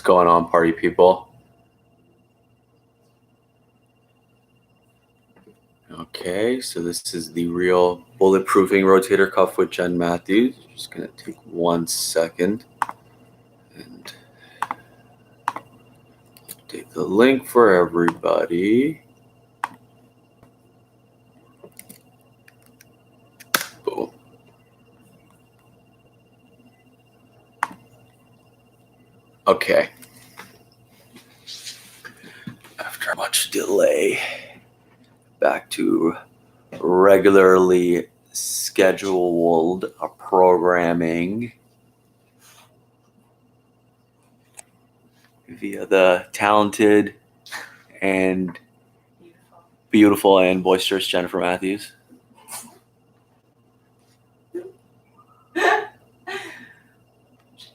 What's going on, party people? Okay, so this is the real bulletproofing rotator cuff with Jen Matthews. Just gonna take 1 second and take the link for everybody. Boom. Okay. After much delay, back to regularly scheduled programming via the talented and beautiful and boisterous Jennifer Matthews. Should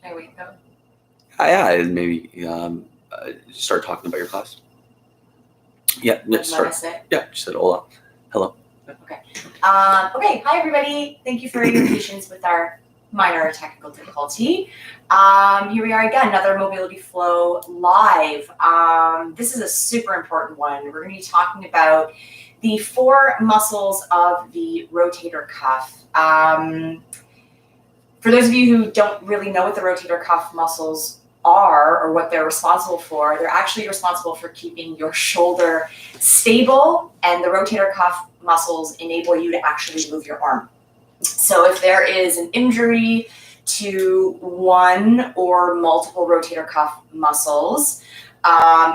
I wait though? Yeah, maybe start talking about your class. Yeah, start. Yeah, just said hola. Hello. Okay. Okay. Hi, everybody. Thank you for your patience with our minor technical difficulty. Here we are again, another Mobility Flow live. This is a super important one. We're going to be talking about the 4 muscles of the rotator cuff. For those of you who don't really know what the rotator cuff muscles are or what they're responsible for, they're actually responsible for keeping your shoulder stable, and the rotator cuff muscles enable you to actually move your arm. So if there is an injury to one or multiple rotator cuff muscles,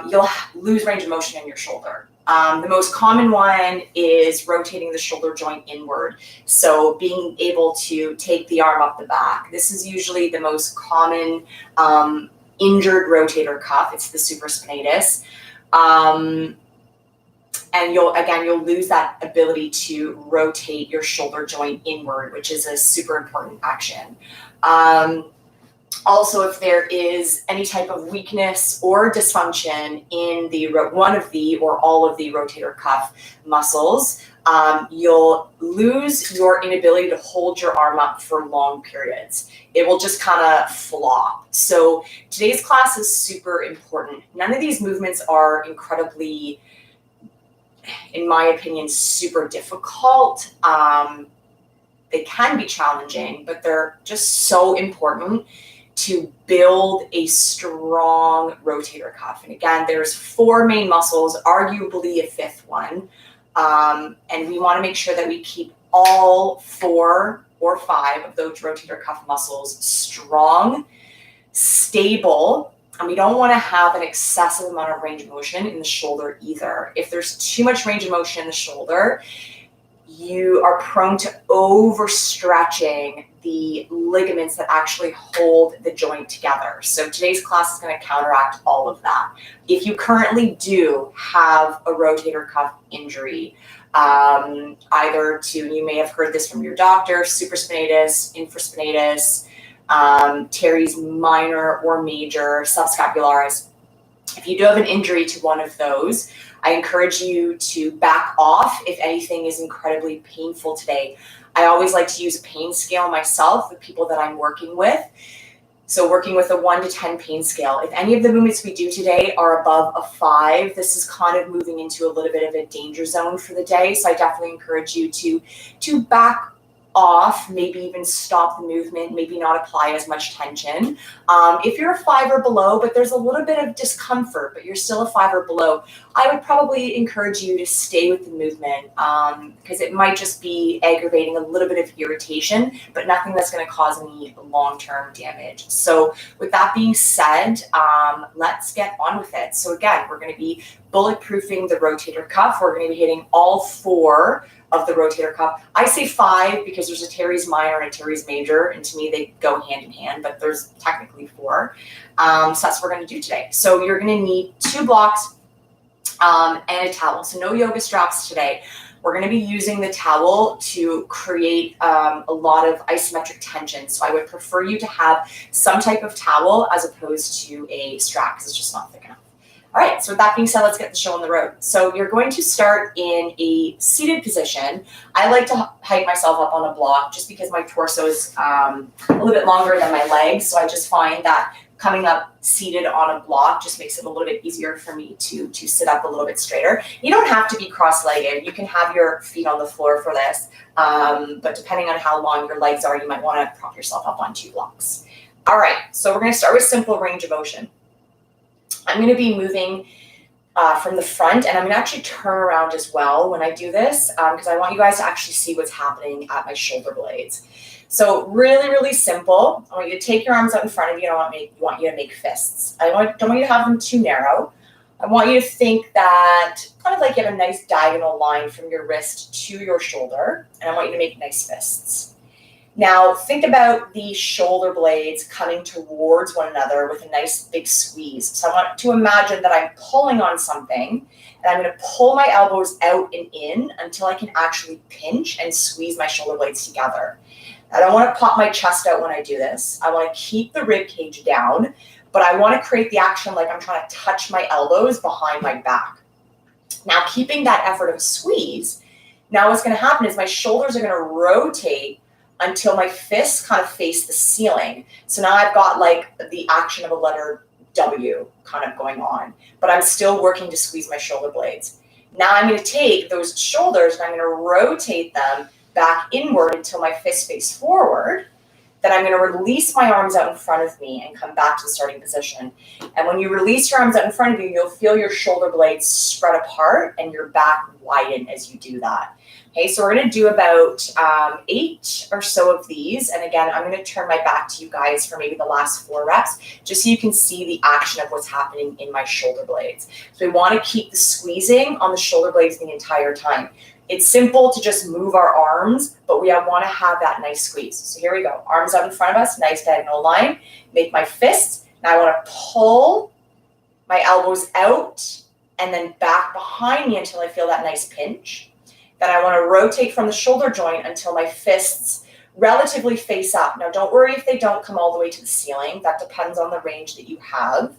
you'll lose range of motion in your shoulder. The most common one is rotating the shoulder joint inward. So being able to take the arm up the back. This is usually the most common injured rotator cuff. It's the supraspinatus. And you'll lose that ability to rotate your shoulder joint inward, which is a super important action. Also, if there is any type of weakness or dysfunction in one of the or all of the rotator cuff muscles, you'll lose your inability to hold your arm up for long periods. It will just kind of flop. So today's class is super important. None of these movements are incredibly, in my opinion, super difficult. They can be challenging, but they're just so important to build a strong rotator cuff. And again, there's 4 main muscles, arguably a 5th one. And we want to make sure that we keep all 4 or 5 of those rotator cuff muscles strong, stable, and we don't want to have an excessive amount of range of motion in the shoulder either. If there's too much range of motion in the shoulder, you are prone to overstretching the ligaments that actually hold the joint together. So today's class is going to counteract all of that. If you currently do have a rotator cuff injury, you may have heard this from your doctor, supraspinatus, infraspinatus, teres minor or major, subscapularis. If you do have an injury to one of those, I encourage you to back off if anything is incredibly painful today. I always like to use a pain scale myself with people that I'm working with. So working with a 1 to 10 pain scale. If any of the movements we do today are above a 5, this is kind of moving into a little bit of a danger zone for the day. So I definitely encourage you to back off, maybe even stop the movement, maybe not apply as much tension. If you're a 5 or below, but there's a little bit of discomfort, but you're still a 5 or below, I would probably encourage you to stay with the movement because it might just be aggravating a little bit of irritation, but nothing that's going to cause any long-term damage. So with that being said, let's get on with it. So again, we're going to be bulletproofing the rotator cuff. We're going to be hitting all 4 of the rotator cuff. I say 5 because there's a teres minor and a teres major, and to me they go hand in hand, but there's technically 4. So that's what we're going to do today. So you're going to need 2 blocks and a towel. So no yoga straps today. We're going to be using the towel to create a lot of isometric tension. So I would prefer you to have some type of towel as opposed to a strap because it's just not thick enough. All right, so with that being said, let's get the show on the road. So you're going to start in a seated position. I like to hike myself up on a block just because my torso is a little bit longer than my legs. So I just find that coming up seated on a block just makes it a little bit easier for me to sit up a little bit straighter. You don't have to be cross-legged. You can have your feet on the floor for this, but depending on how long your legs are, you might want to prop yourself up on 2 blocks. All right, so we're going to start with simple range of motion. I'm going to be moving from the front, and I'm going to actually turn around as well when I do this, because I want you guys to actually see what's happening at my shoulder blades. So really, really simple. I want you to take your arms out in front of you. I want you to make fists. Don't want you to have them too narrow. I want you to think that kind of like you have a nice diagonal line from your wrist to your shoulder, and I want you to make nice fists. Now think about the shoulder blades coming towards one another with a nice big squeeze. So I want to imagine that I'm pulling on something, and I'm going to pull my elbows out and in until I can actually pinch and squeeze my shoulder blades together. I don't want to pop my chest out when I do this. I want to keep the rib cage down, but I want to create the action like I'm trying to touch my elbows behind my back. Now, keeping that effort of squeeze, now what's going to happen is my shoulders are going to rotate until my fists kind of face the ceiling. So now I've got like the action of a letter W kind of going on, but I'm still working to squeeze my shoulder blades. Now I'm going to take those shoulders and I'm going to rotate them back inward until my fists face forward. Then I'm going to release my arms out in front of me and come back to the starting position. And when you release your arms out in front of you, you'll feel your shoulder blades spread apart and your back widen as you do that. Okay, so we're going to do about 8 or so of these. And again, I'm going to turn my back to you guys for maybe the last 4 reps, just so you can see the action of what's happening in my shoulder blades. So we want to keep the squeezing on the shoulder blades the entire time. It's simple to just move our arms, but we want to have that nice squeeze. So here we go. Arms out in front of us, nice diagonal line. Make my fists. Now I want to pull my elbows out and then back behind me until I feel that nice pinch. Then I want to rotate from the shoulder joint until my fists relatively face up. Now don't worry if they don't come all the way to the ceiling. That depends on the range that you have.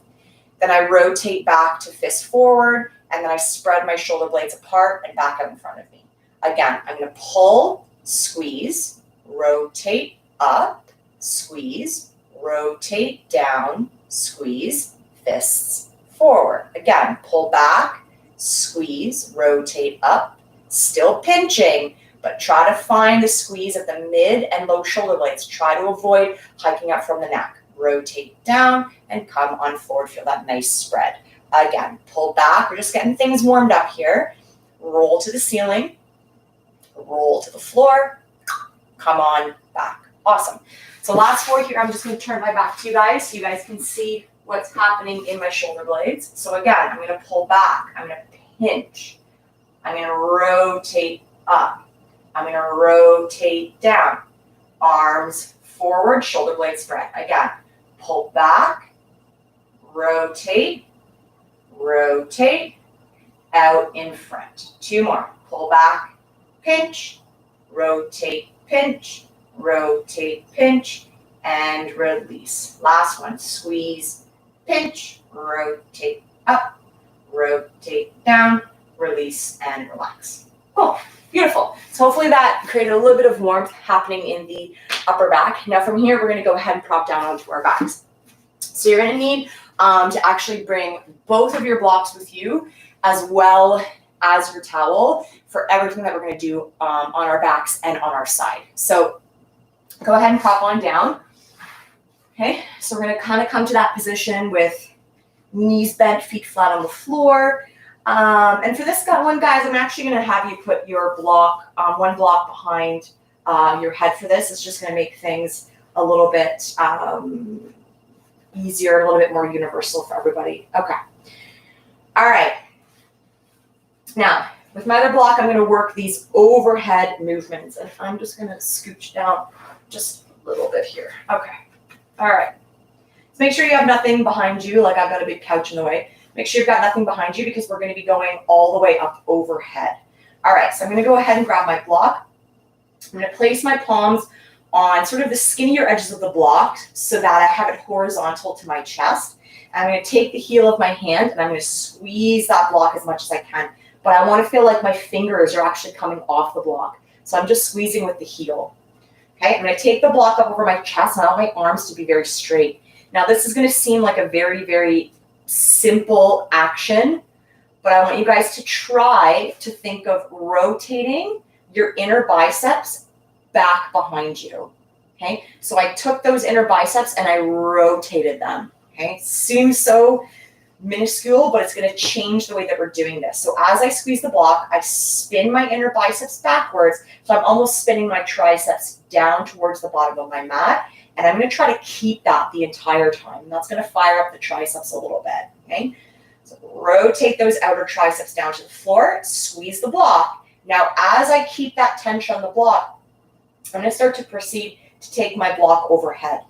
Then I rotate back to fist forward, and then I spread my shoulder blades apart and back out in front of me. Again, I'm going to pull, squeeze, rotate up, squeeze, rotate down, squeeze, fists forward. Again, pull back, squeeze, rotate up, still pinching, but try to find the squeeze at the mid and low shoulder blades. Try to avoid hiking up from the neck. Rotate down and come on forward. Feel that nice spread. Again, pull back. We're just getting things warmed up here. Roll to the ceiling. Roll to the floor. Come on back. Awesome. So last 4 here, I'm just going to turn my back to you guys so you guys can see what's happening in my shoulder blades. So again, I'm going to pull back. I'm going to pinch. I'm going to rotate up. I'm going to rotate down. Arms forward, shoulder blades spread. Again, pull back, rotate, rotate, out in front. 2 more. Pull back, pinch, rotate, pinch, rotate, pinch, and release. Last one. Squeeze, pinch, rotate up, rotate down, release, and relax. Cool. Beautiful. So hopefully that created a little bit of warmth happening in the upper back. Now from here, we're going to go ahead and prop down onto our backs. So you're going to need to actually bring both of your blocks with you as well as your towel for everything that we're going to do on our backs and on our side. So go ahead and prop on down. Okay, so we're going to kind of come to that position with knees bent, feet flat on the floor. And for this one, guys, I'm actually going to have you put your block, one block behind your head for this. It's just going to make things a little bit easier, a little bit more universal for everybody. Okay. All right. Now, with my other block, I'm going to work these overhead movements. And I'm just going to scooch down just a little bit here. Okay. All right. So make sure you have nothing behind you, like I've got a big couch in the way. Make sure you've got nothing behind you because we're going to be going all the way up overhead. All right, so I'm going to go ahead and grab my block. I'm going to place my palms on sort of the skinnier edges of the block so that I have it horizontal to my chest. I'm going to take the heel of my hand and I'm going to squeeze that block as much as I can. But I want to feel like my fingers are actually coming off the block. So I'm just squeezing with the heel. Okay, I'm going to take the block up over my chest and I want my arms to be very straight. Now, this is going to seem like a very, very simple action, but I want you guys to try to think of rotating your inner biceps back behind you. Okay, so I took those inner biceps and I rotated them. Okay, seems so minuscule, but it's going to change the way that we're doing this. So as I squeeze the block, I spin my inner biceps backwards. So I'm almost spinning my triceps down towards the bottom of my mat. And I'm going to try to keep that the entire time. And that's going to fire up the triceps a little bit. Okay, so rotate those outer triceps down to the floor, squeeze the block. Now, as I keep that tension on the block, I'm going to start to proceed to take my block overhead.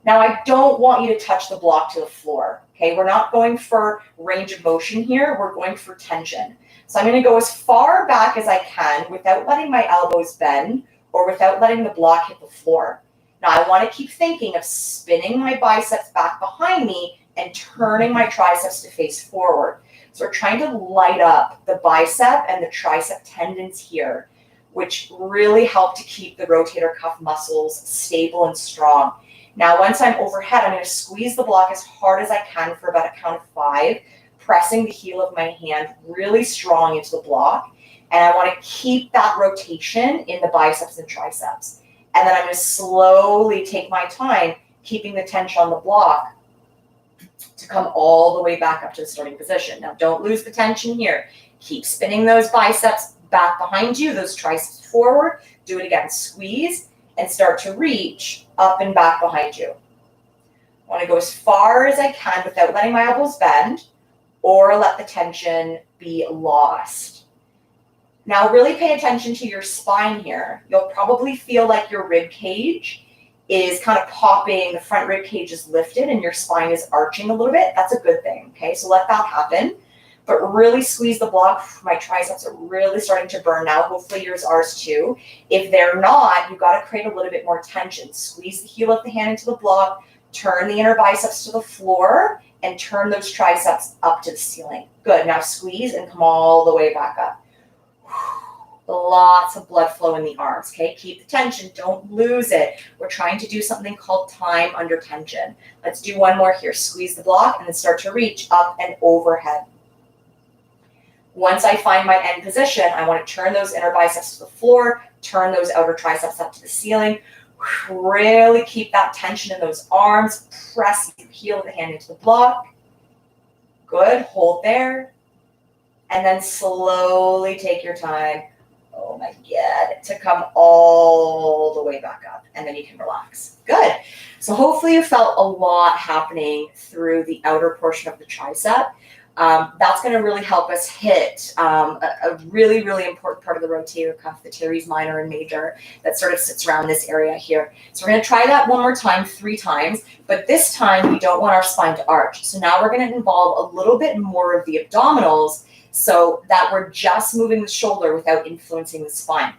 Now, I don't want you to touch the block to the floor. Okay, we're not going for range of motion here. We're going for tension. So I'm going to go as far back as I can without letting my elbows bend or without letting the block hit the floor. Now, I want to keep thinking of spinning my biceps back behind me and turning my triceps to face forward. So we're trying to light up the bicep and the tricep tendons here, which really help to keep the rotator cuff muscles stable and strong. Now, once I'm overhead, I'm going to squeeze the block as hard as I can for about a count of 5, pressing the heel of my hand really strong into the block. And I want to keep that rotation in the biceps and triceps. And then I'm going to slowly take my time, keeping the tension on the block to come all the way back up to the starting position. Now, don't lose the tension here. Keep spinning those biceps back behind you, those triceps forward. Do it again. Squeeze and start to reach up and back behind you. I want to go as far as I can without letting my elbows bend or let the tension be lost. Now, really pay attention to your spine here. You'll probably feel like your rib cage is kind of popping, the front rib cage is lifted and your spine is arching a little bit. That's a good thing, okay? So let that happen. But really squeeze the block. My triceps are really starting to burn now. Hopefully yours are too. If they're not, you've got to create a little bit more tension. Squeeze the heel of the hand into the block, turn the inner biceps to the floor, and turn those triceps up to the ceiling. Good. Now squeeze and come all the way back up. Lots of blood flow in the arms, okay? Keep the tension. Don't lose it. We're trying to do something called time under tension. Let's do one more here. Squeeze the block and then start to reach up and overhead. Once I find my end position, I want to turn those inner biceps to the floor, turn those outer triceps up to the ceiling. Really keep that tension in those arms. Press your heel of the hand into the block. Good. Hold there. And then slowly take your time. Oh my God, to come all the way back up. And then you can relax. Good. So hopefully you felt a lot happening through the outer portion of the tricep. That's going to really help us hit a really, really important part of the rotator cuff, the teres minor and major, that sort of sits around this area here. So we're going to try that one more time, 3 times, but this time we don't want our spine to arch. So now we're going to involve a little bit more of the abdominals so that we're just moving the shoulder without influencing the spine.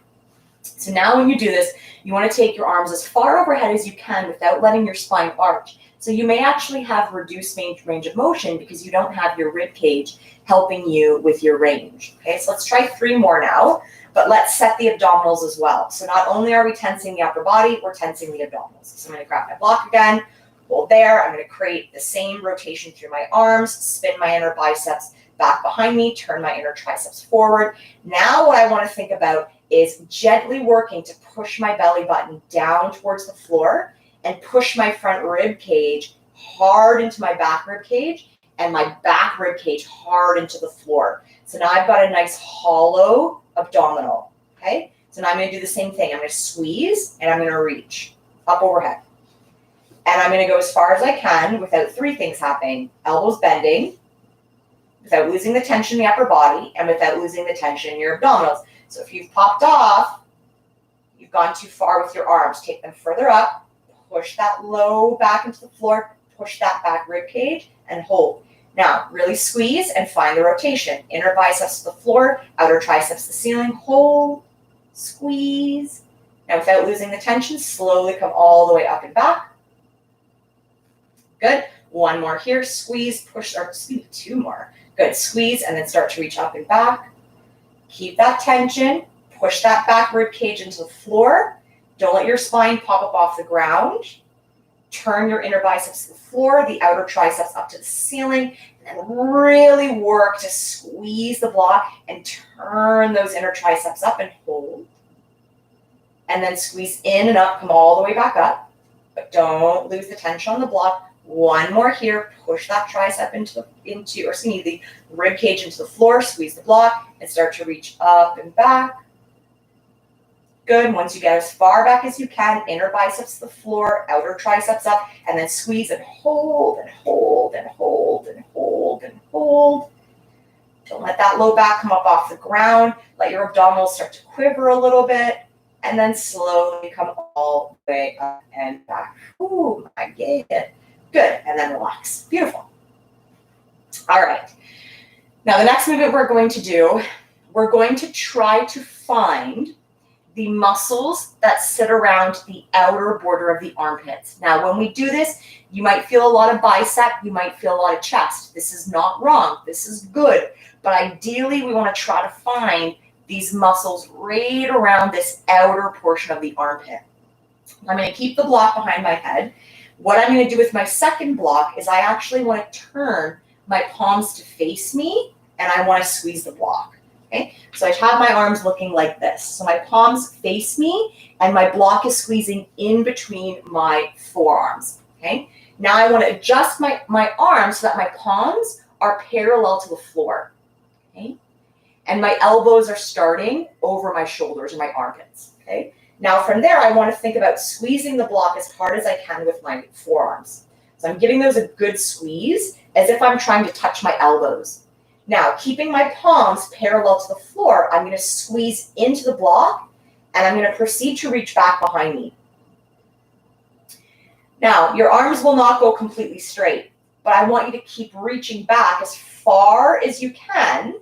So now when you do this, you want to take your arms as far overhead as you can without letting your spine arch. So you may actually have reduced range of motion because you don't have your rib cage helping you with your range. Okay, so let's try 3 more now, but let's set the abdominals as well. So not only are we tensing the upper body, we're tensing the abdominals. So I'm going to grab my block again, hold there. I'm going to create the same rotation through my arms, spin my inner biceps back behind me, turn my inner triceps forward. Now what I want to think about is gently working to push my belly button down towards the floor and push my front rib cage hard into my back rib cage and my back rib cage hard into the floor. So now I've got a nice hollow abdominal, okay? So now I'm gonna do the same thing. I'm gonna squeeze and I'm gonna reach up overhead. And I'm gonna go as far as I can without 3 things happening. Elbows bending, without losing the tension in the upper body, and without losing the tension in your abdominals. So if you've popped off, you've gone too far with your arms. Take them further up, push that low back into the floor, push that back rib cage, and hold. Now, really squeeze and find the rotation. Inner biceps to the floor, outer triceps to the ceiling. Hold, squeeze. Now, without losing the tension, slowly come all the way up and back. Good. 1 more here. Squeeze, push, or 2 more. Good. Squeeze, and then start to reach up and back. Keep that tension. Push that back rib cage into the floor. Don't let your spine pop up off the ground. turn your inner biceps to the floor, the outer triceps up to the ceiling, and then really work to squeeze the block and turn those inner triceps up and hold. And then squeeze in and up, come all the way back up, but don't lose the tension on the block. One more here, push that tricep the rib cage into the floor, squeeze the block, and start to reach up and back. Good. Once you get as far back as you can, inner biceps to the floor, outer triceps up, and then squeeze and hold and hold and hold and hold and hold. Don't let that low back come up off the ground. Let your abdominals start to quiver a little bit, and then slowly come all the way up and back. Ooh, I get it. Good, and then relax. Beautiful. All right. Now the next movement we're going to do, we're going to try to find the muscles that sit around the outer border of the armpits. Now when we do this, you might feel a lot of bicep, you might feel a lot of chest. This is not wrong, this is good. But ideally we want to try to find these muscles right around this outer portion of the armpit. I'm going to keep the block behind my head. What I'm going to do with my second block is I actually want to turn my palms to face me, and I want to squeeze the block. Okay, so I have my arms looking like this. So my palms face me, and my block is squeezing in between my forearms. Okay, now I want to adjust my arms so that my palms are parallel to the floor. Okay, and my elbows are starting over my shoulders or my armpits. Okay. Now from there, I want to think about squeezing the block as hard as I can with my forearms. So I'm giving those a good squeeze as if I'm trying to touch my elbows. Now, keeping my palms parallel to the floor, I'm going to squeeze into the block, and I'm going to proceed to reach back behind me. Now, your arms will not go completely straight, but I want you to keep reaching back as far as you can,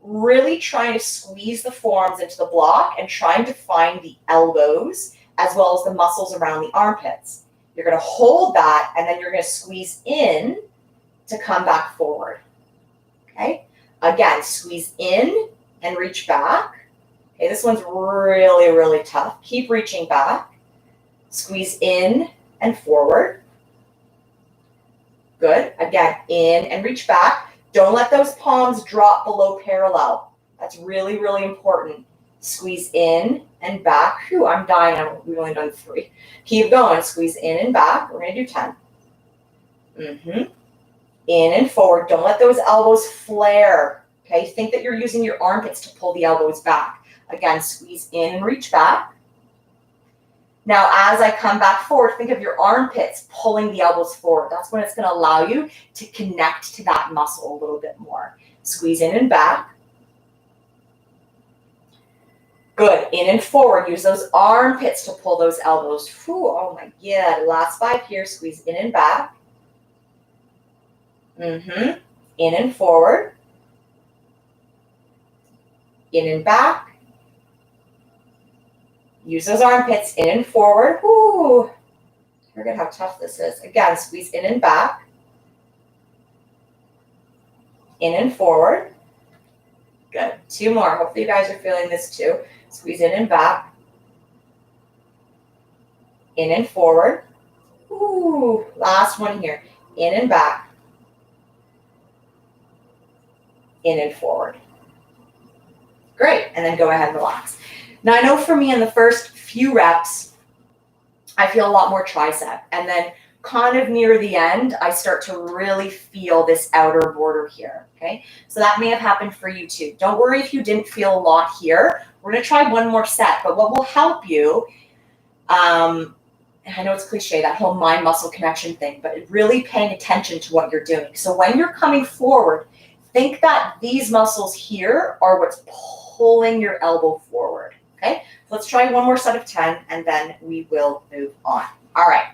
really trying to squeeze the forearms into the block and trying to find the elbows as well as the muscles around the armpits. You're going to hold that, and then you're going to squeeze in to come back forward. Okay? Again, squeeze in and reach back. Okay, this one's really, really tough. Keep reaching back. Squeeze in and forward. Good. Again, in and reach back. Don't let those palms drop below parallel. That's really, really important. Squeeze in and back. Whew, I'm dying. We've only done 3. Keep going. Squeeze in and back. We're going to do 10. In and forward. Don't let those elbows flare. Okay, think that you're using your armpits to pull the elbows back. Again, squeeze in and reach back. Now, as I come back forward, think of your armpits pulling the elbows forward. That's when it's going to allow you to connect to that muscle a little bit more. Squeeze in and back. Good. In and forward. Use those armpits to pull those elbows. Whew, oh my God. Last 5 here. Squeeze in and back. In and forward. In and back. Use those armpits in and forward. Whoo! Forget how tough this is. Again, squeeze in and back. In and forward. Good. 2 more. Hopefully you guys are feeling this too. Squeeze in and back. In and forward. Ooh, last one here. In and back. In and forward. Great. And then go ahead and relax. Now, I know for me in the first few reps, I feel a lot more tricep. And then kind of near the end, I start to really feel this outer border here, okay? So that may have happened for you too. Don't worry if you didn't feel a lot here. We're going to try one more set. But what will help you, I know it's cliche, that whole mind-muscle connection thing, but really paying attention to what you're doing. So when you're coming forward, think that these muscles here are what's pulling your elbow forward. Okay, so let's try one more set of 10, and then we will move on. All right.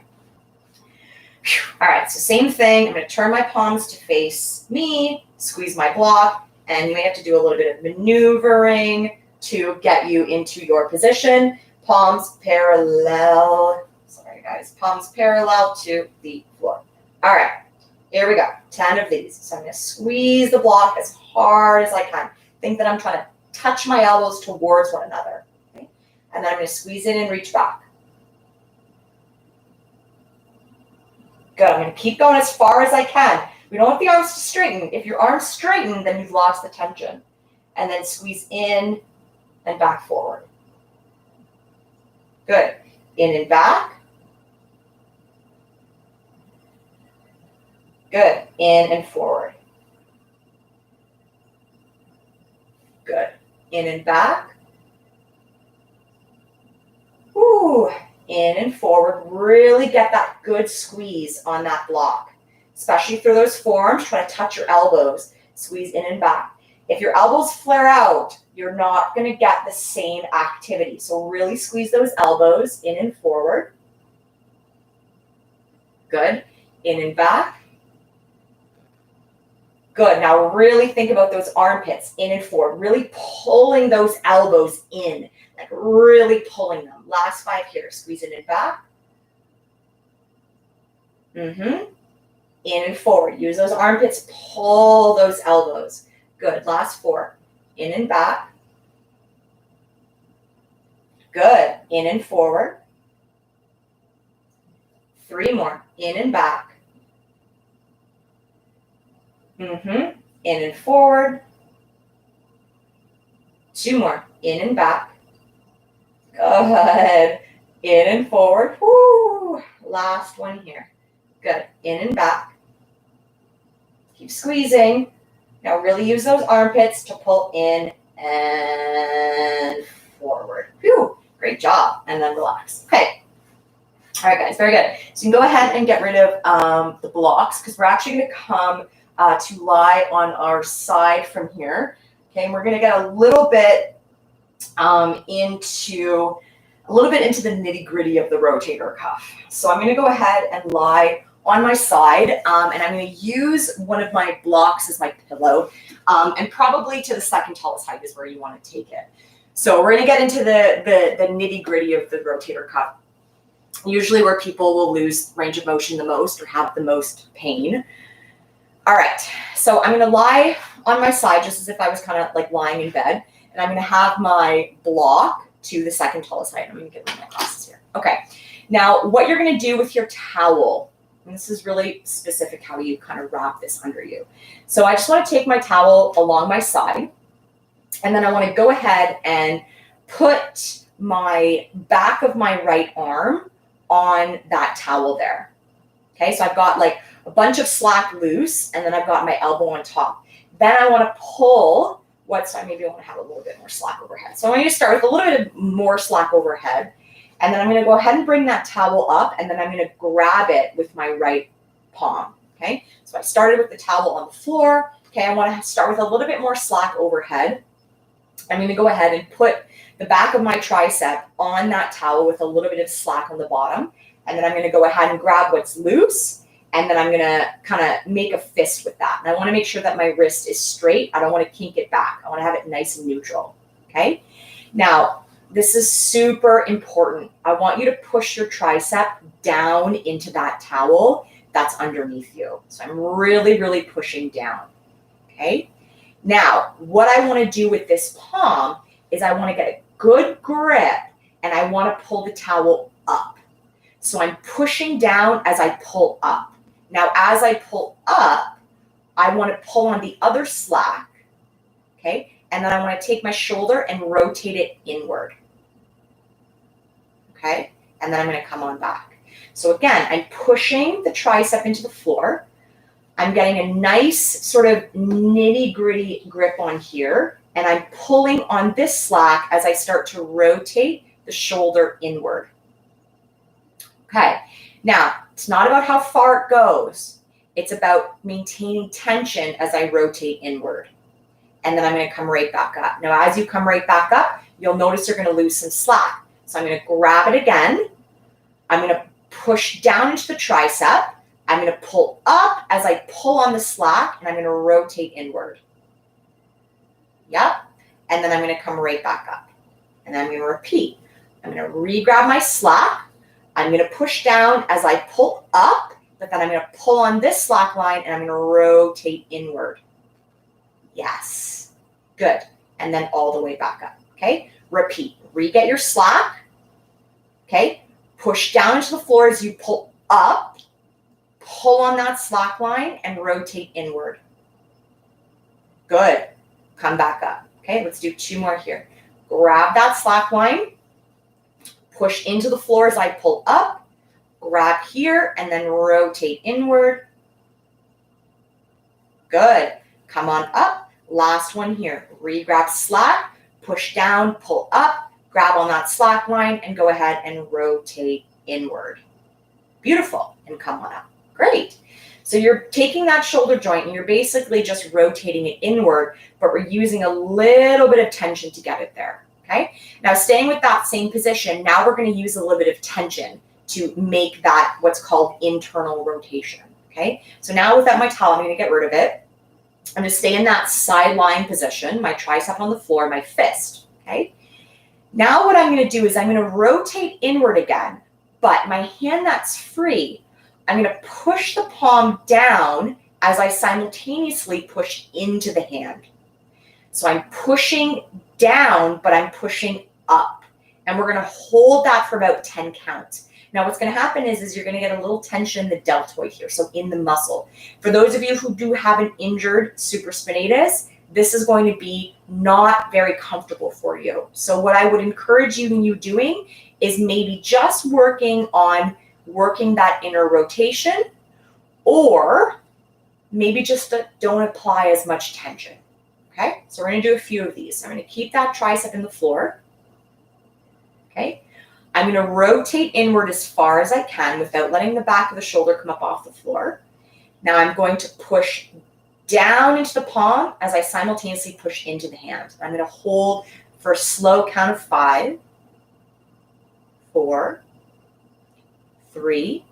All right, so same thing. I'm going to turn my palms to face me, squeeze my block, and you may have to do a little bit of maneuvering to get you into your position. Palms parallel. Sorry, guys. Palms parallel to the floor. All right, here we go. 10 of these. So I'm going to squeeze the block as hard as I can. Think that I'm trying to touch my elbows towards one another. And then I'm going to squeeze in and reach back. Good. I'm going to keep going as far as I can. We don't want the arms to straighten. If your arms straighten, then you've lost the tension. And then squeeze in and back forward. Good. In and back. Good. In and forward. Good. In and back. Woo. In and forward. Really get that good squeeze on that block, especially through those forearms. Try to touch your elbows. Squeeze in and back. If your elbows flare out, you're not going to get the same activity. So really squeeze those elbows in and forward. Good. In and back. Good. Now really think about those armpits in and forward. Really pulling those elbows in. Like really pulling them. Last 5 here. Squeeze in and back. In and forward. Use those armpits. Pull those elbows. Good. Last 4. In and back. Good. In and forward. 3 more. In and back. In and forward. 2 more. In and back. Good. In and forward. Woo. Last one here. Good. In and back. Keep squeezing. Now really use those armpits to pull in and forward. Whew. Great job. And then relax. Okay. All right, guys. Very good. So you can go ahead and get rid of the blocks because we're actually going to come to lie on our side from here. Okay. And we're going to get a little bit into the nitty gritty of the rotator cuff. So I'm going to go ahead and lie on my side, and I'm going to use one of my blocks as my pillow, and probably to the second tallest height is where you want to take it. So we're going to get into the nitty gritty of the rotator cuff, usually where people will lose range of motion the most or have the most pain. All right, so I'm going to lie on my side just as if I was kind of like lying in bed, and I'm going to have my block to the second tallest height. I'm going to get rid of my glasses here. Okay, now what you're going to do with your towel, and this is really specific how you kind of wrap this under you. So I just want to take my towel along my side, and then I want to go ahead and put my back of my right arm on that towel there. Okay, so I've got like a bunch of slack loose, and then I've got my elbow on top. Then I want to pull what's, maybe I want to have a little bit more slack overhead. So I'm going to start with a little bit more slack overhead. And then I'm going to go ahead and bring that towel up, and then I'm going to grab it with my right palm. Okay, so I started with the towel on the floor. Okay, I want to start with a little bit more slack overhead. I'm going to go ahead and put the back of my tricep on that towel with a little bit of slack on the bottom. And then I'm going to go ahead and grab what's loose, and then I'm going to kind of make a fist with that. And I want to make sure that my wrist is straight. I don't want to kink it back. I want to have it nice and neutral. Okay, now this is super important. I want you to push your tricep down into that towel that's underneath you. So I'm really, really pushing down. Okay. Now, what I want to do with this palm is I want to get a good grip, and I want to pull the towel up. So I'm pushing down as I pull up. Now, as I pull up, I want to pull on the other slack. Okay. And then I want to take my shoulder and rotate it inward. Okay, and then I'm going to come on back. So again, I'm pushing the tricep into the floor. I'm getting a nice sort of nitty-gritty grip on here, and I'm pulling on this slack as I start to rotate the shoulder inward. Okay, now it's not about how far it goes. It's about maintaining tension as I rotate inward. And then I'm going to come right back up. Now, as you come right back up, you'll notice you're going to lose some slack. So I'm going to grab it again. I'm going to push down into the tricep. I'm going to pull up as I pull on the slack, and I'm going to rotate inward. Yep. And then I'm going to come right back up. And then I'm going to repeat. I'm going to re-grab my slack. I'm going to push down as I pull up, but then I'm going to pull on this slack line, and I'm going to rotate inward. Yes. Good. And then all the way back up. Okay. Repeat. Re-get your slack. Okay. Push down into the floor as you pull up. pull on that slack line and rotate inward. Good. Come back up. Okay, let's do 2 more here. Grab that slack line, push into the floor as I pull up, grab here, and then rotate inward. Good. Come on up. Last one here. Re-grab slack, push down, pull up, grab on that slack line, and go ahead and rotate inward. Beautiful. And come on up. Great. So you're taking that shoulder joint and you're basically just rotating it inward, but we're using a little bit of tension to get it there. Okay. Now staying with that same position, now we're going to use a little bit of tension to make that what's called internal rotation. Okay. So now without my towel, I'm going to get rid of it. I'm going to stay in that side lying position, my tricep on the floor, my fist. Okay. Now what I'm going to do is I'm going to rotate inward again, but my hand that's free, I'm going to push the palm down as I simultaneously push into the hand. So I'm pushing down, but I'm pushing up. And we're going to hold that for about 10 counts. Now what's going to happen is you're going to get a little tension in the deltoid here, so in the muscle. For those of you who do have an injured supraspinatus, this is going to be not very comfortable for you. So what I would encourage you doing is maybe just working that inner rotation, or maybe just don't apply as much tension. Okay, so we're going to do a few of these. I'm going to keep that tricep in the floor. Okay, I'm going to rotate inward as far as I can without letting the back of the shoulder come up off the floor. Now I'm going to push down into the palm as I simultaneously push into the hand. I'm going to hold for a slow count of 5, 4, 3,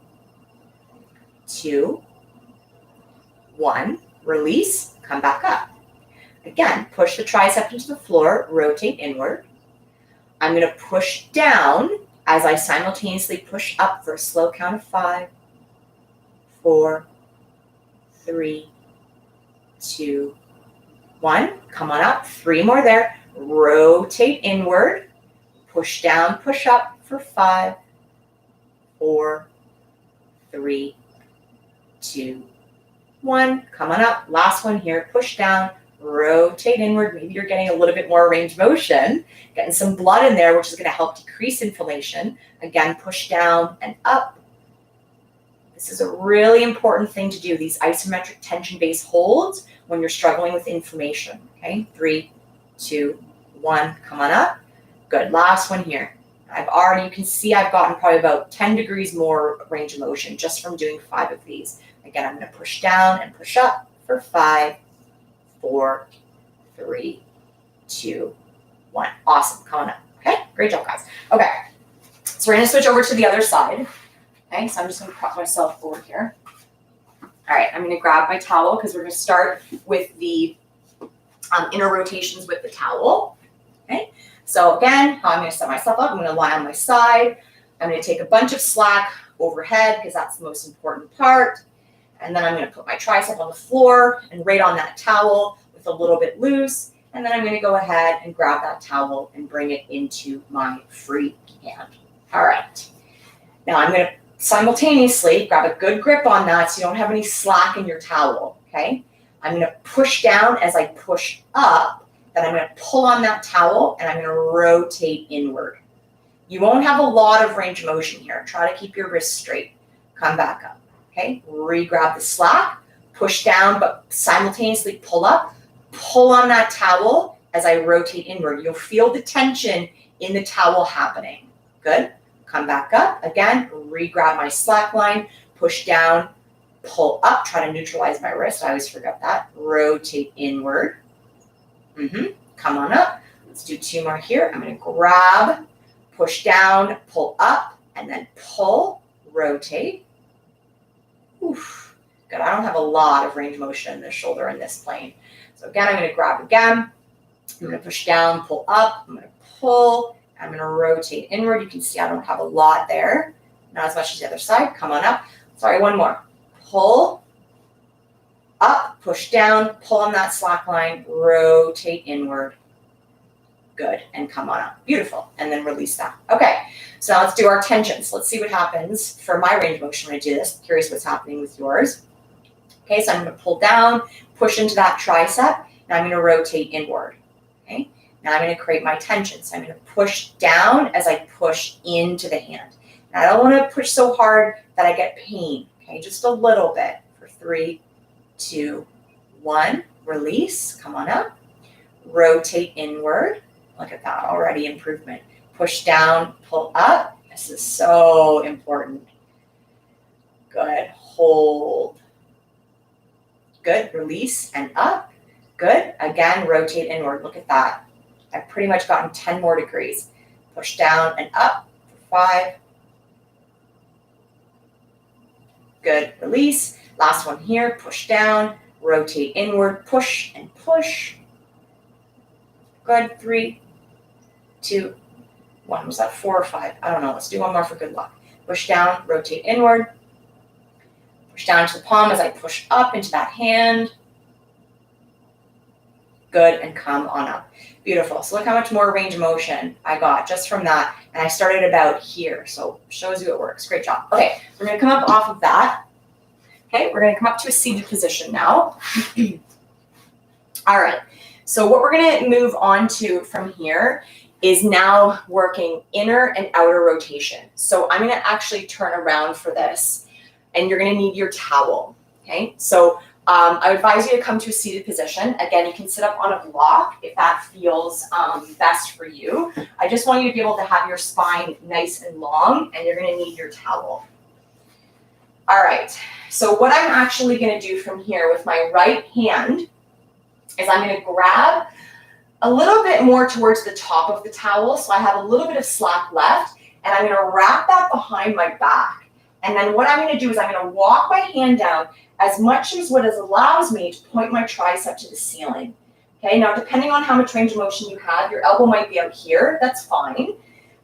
2, 1. Release, come back up. Again, push the tricep into the floor, rotate inward. I'm going to push down as I simultaneously push up for a slow count of 5, 4, 3, 2, 1. Come on up. 3 more there. Rotate inward. Push down, push up for 5, 4, 3, 2, 1. Come on up. Last one here. Push down, rotate inward. Maybe you're getting a little bit more range of motion, getting some blood in there, which is going to help decrease inflammation. Again, push down and up. This is a really important thing to do, these isometric tension-based holds when you're struggling with inflammation. Okay, 3, 2, 1. Come on up. Good. Last one here. You can see I've gotten probably about 10 degrees more range of motion just from doing 5 of these. Again, I'm going to push down and push up for 5, 4, 3, 2, 1. Awesome. Come on up. Okay. Great job, guys. Okay. So we're going to switch over to the other side. Okay. So I'm just going to prop myself forward here. All right. I'm going to grab my towel because we're going to start with the inner rotations with the towel. Okay. So again, how I'm going to set myself up, I'm going to lie on my side. I'm going to take a bunch of slack overhead because that's the most important part. And then I'm going to put my tricep on the floor and right on that towel with a little bit loose. And then I'm going to go ahead and grab that towel and bring it into my free hand. All right. Now I'm going to simultaneously grab a good grip on that so you don't have any slack in your towel. Okay. I'm going to push down as I push up. Then I'm going to pull on that towel and I'm going to rotate inward. You won't have a lot of range of motion here. Try to keep your wrists straight. Come back up. Okay, re-grab the slack, push down, but simultaneously pull up, pull on that towel as I rotate inward. You'll feel the tension in the towel happening. Good. Come back up. Again, re-grab my slack line, push down, pull up, try to neutralize my wrist. I always forget that. Rotate inward. Come on up. Let's do 2 more here. I'm going to grab, push down, pull up, and then pull, rotate. Oof. Good. I don't have a lot of range of motion in this shoulder in this plane. So again, I'm going to grab again. I'm going to push down, pull up. I'm going to pull. I'm going to rotate inward. You can see I don't have a lot there. Not as much as the other side. Come on up. Sorry, one more. Pull, up, push down, pull on that slack line, rotate inward. Good, and come on up. Beautiful, and then release that. Okay, so now let's do our tensions. Let's see what happens for my range of motion when I do this. Curious what's happening with yours. Okay, so I'm going to pull down, push into that tricep, and I'm going to rotate inward. Okay, now I'm going to create my tension. So I'm going to push down as I push into the hand. Now I don't want to push so hard that I get pain. Okay, just a little bit for 3, 2, 1. Release, come on up. Rotate inward. Look at that, already improvement. Push down, pull up. This is so important. Good, hold. Good, release and up. Good, again, rotate inward. Look at that. I've pretty much gotten 10 more degrees. Push down and up for 5. Good, release. Last one here, push down, rotate inward, push and push. Good, 3, 2, 1. Was that 4 or 5? I don't know. Let's do one more for good luck. Push down, rotate inward. Push down to the palm as I push up into that hand. Good, and come on up. Beautiful. So look how much more range of motion I got just from that. And I started about here. So shows you it works. Great job. Okay, we're going to come up off of that. Okay, we're going to come up to a seated position now. All right. So what we're going to move on to from here is now working inner and outer rotation. So I'm going to actually turn around for this, and you're going to need your towel. Okay, so I would advise you to come to a seated position. Again, you can sit up on a block if that feels best for you. I just want you to be able to have your spine nice and long, and you're going to need your towel. All right, so what I'm actually going to do from here with my right hand is I'm going to grab a little bit more towards the top of the towel, so I have a little bit of slack left, and I'm going to wrap that behind my back. And then what I'm going to do is I'm going to walk my hand down as much as what allows me to point my tricep to the ceiling. Okay, now depending on how much range of motion you have, your elbow might be out here, that's fine.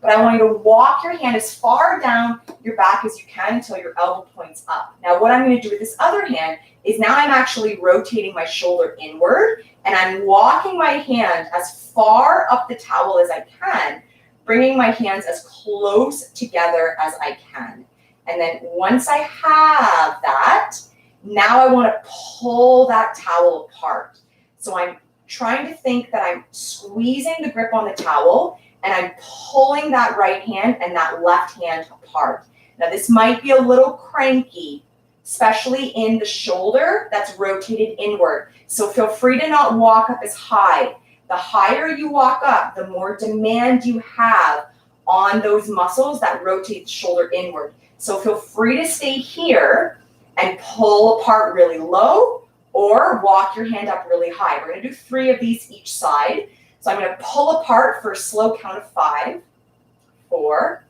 But I want you to walk your hand as far down your back as you can until your elbow points up. Now what I'm going to do with this other hand is now I'm actually rotating my shoulder inward, and I'm walking my hand as far up the towel as I can, bringing my hands as close together as I can. And then once I have that, now I want to pull that towel apart. So I'm trying to think that I'm squeezing the grip on the towel, and I'm pulling that right hand and that left hand apart. Now this might be a little cranky, especially in the shoulder that's rotated inward. So feel free to not walk up as high. The higher you walk up, the more demand you have on those muscles that rotate the shoulder inward. So feel free to stay here and pull apart really low, or walk your hand up really high. We're going to do 3 of these each side. So I'm going to pull apart for a slow count of 5, 4,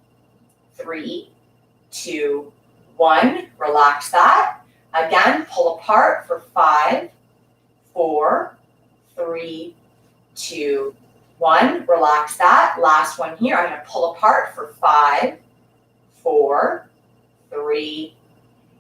3, 2, 1. Relax that. Again, pull apart for 5, 4, 3, 2, 1. Relax that. Last one here. I'm going to pull apart for 5, 4, 3,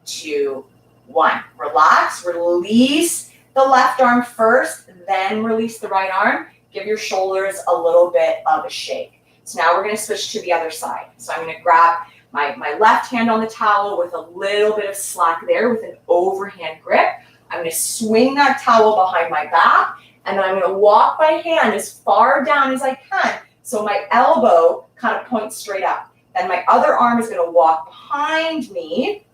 2, 1. Relax. Release the left arm first, then release the right arm. Give your shoulders a little bit of a shake. So now we're going to switch to the other side. So I'm going to grab my left hand on the towel with a little bit of slack there with an overhand grip. I'm going to swing that towel behind my back, and then I'm going to walk my hand as far down as I can so my elbow kind of points straight up. Then my other arm is going to walk behind me,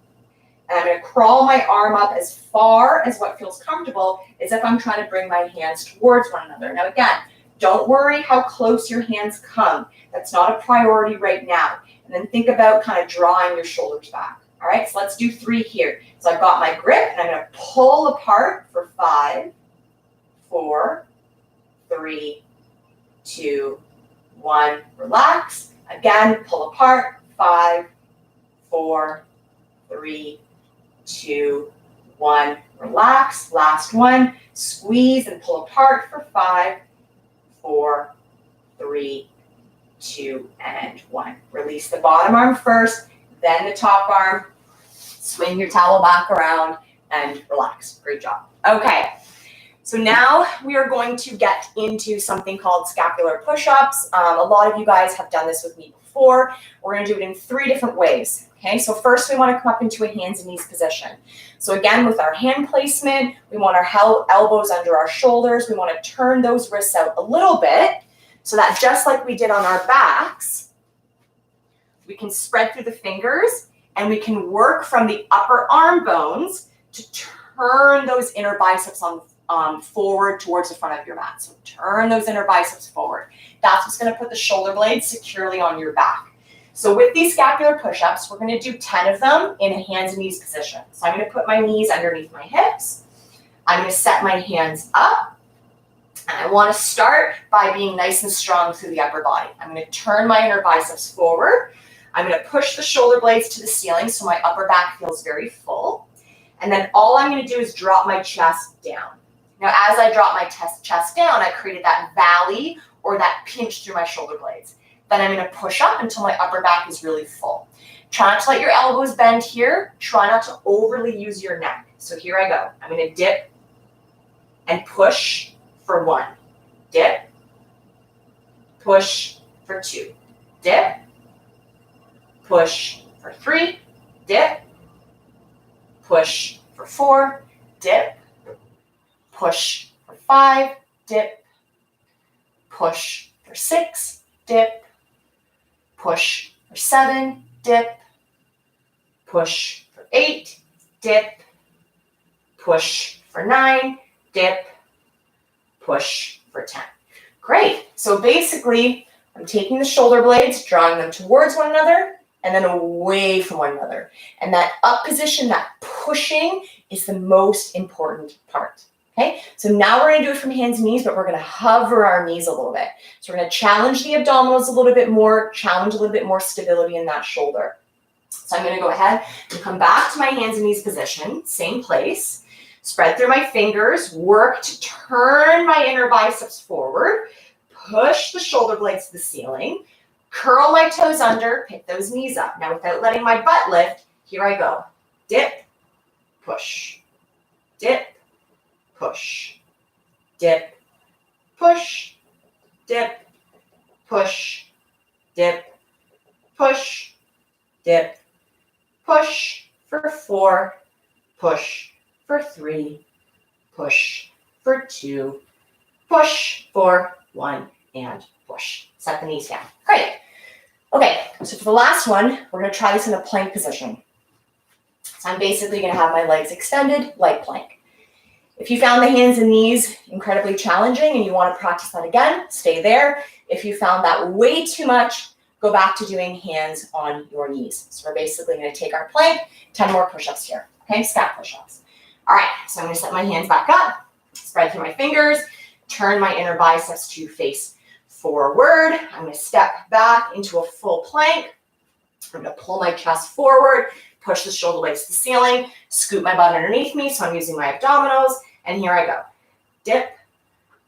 and I'm going to crawl my arm up as far as what feels comfortable, as if I'm trying to bring my hands towards one another. Now again, don't worry how close your hands come. That's not a priority right now. And then think about kind of drawing your shoulders back. All right, so let's do 3 here. So I've got my grip, and I'm going to pull apart for 5, 4, 3, 2, 1. Relax. Again, pull apart. 5, 4, 3, 2, 1. Relax. Last one. Squeeze and pull apart for 5, 4, 3, 2, and 1. Release the bottom arm first, then the top arm. Swing your towel back around and relax. Great job. Okay. So now we are going to get into something called scapular push-ups. A lot of you guys have done this with me before. We're going to do it in 3 different ways. Okay, so first we want to come up into a hands and knees position. So again, with our hand placement, we want our elbows under our shoulders. We want to turn those wrists out a little bit so that just like we did on our backs, we can spread through the fingers and we can work from the upper arm bones to turn those inner biceps forward towards the front of your mat. So turn those inner biceps forward. That's what's going to put the shoulder blades securely on your back. So with these scapular push-ups, we're going to do 10 of them in a hands and knees position. So I'm going to put my knees underneath my hips. I'm going to set my hands up. And I want to start by being nice and strong through the upper body. I'm going to turn my inner biceps forward. I'm going to push the shoulder blades to the ceiling so my upper back feels very full. And then all I'm going to do is drop my chest down. Now, as I drop my chest down, I created that valley or that pinch through my shoulder blades. Then I'm going to push up until my upper back is really full. Try not to let your elbows bend here. Try not to overly use your neck. So here I go. I'm going to dip and push for 1. Dip. Push for 2. Dip. Push for 3. Dip. Push for 4. Dip. Push for 5. Dip. Push for 6. Dip. Push for 7, dip, push for 8, dip, push for 9, dip, push for 10. Great. So basically, I'm taking the shoulder blades, drawing them towards one another, and then away from one another. And that up position, that pushing, is the most important part. Okay, so now we're going to do it from hands and knees, but we're going to hover our knees a little bit. So we're going to challenge the abdominals a little bit more, challenge a little bit more stability in that shoulder. So I'm going to go ahead and come back to my hands and knees position, same place. Spread through my fingers, work to turn my inner biceps forward, push the shoulder blades to the ceiling, curl my toes under, pick those knees up. Now without letting my butt lift, here I go. Dip, push, dip, push, dip, push, dip, push, dip, push, dip, push for 4, push for 3, push for 2, push for 1, and push. Set the knees down. Great. Okay, so for the last one, we're going to try this in a plank position. So I'm basically going to have my legs extended like plank. If you found the hands and knees incredibly challenging and you want to practice that again, stay there. If you found that way too much, go back to doing hands on your knees. So we're basically going to take our plank, 10 more push-ups here. Okay, scap push-ups. All right, so I'm going to set my hands back up, spread through my fingers, turn my inner biceps to face forward. I'm going to step back into a full plank. I'm going to pull my chest forward, push the shoulder blades to the ceiling, scoop my butt underneath me, so I'm using my abdominals, and here I go. Dip,